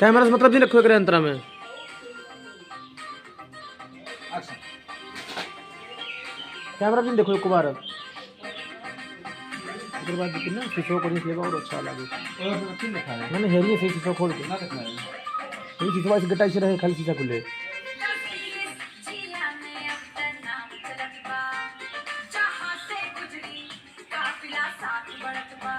Camera से मतलब नहीं रखो एक अंतरा में। कैमरा भी नहीं देखो एक बार। उसके बाद ना शीशो को नहीं और अच्छा लगे। मैंने हेरी से शीशो खोल के ये शीशो ऐसे गटाई से रहे खाली शीशा खुले। जहाँ से गुजरी काफिला साथ बढ़त बा।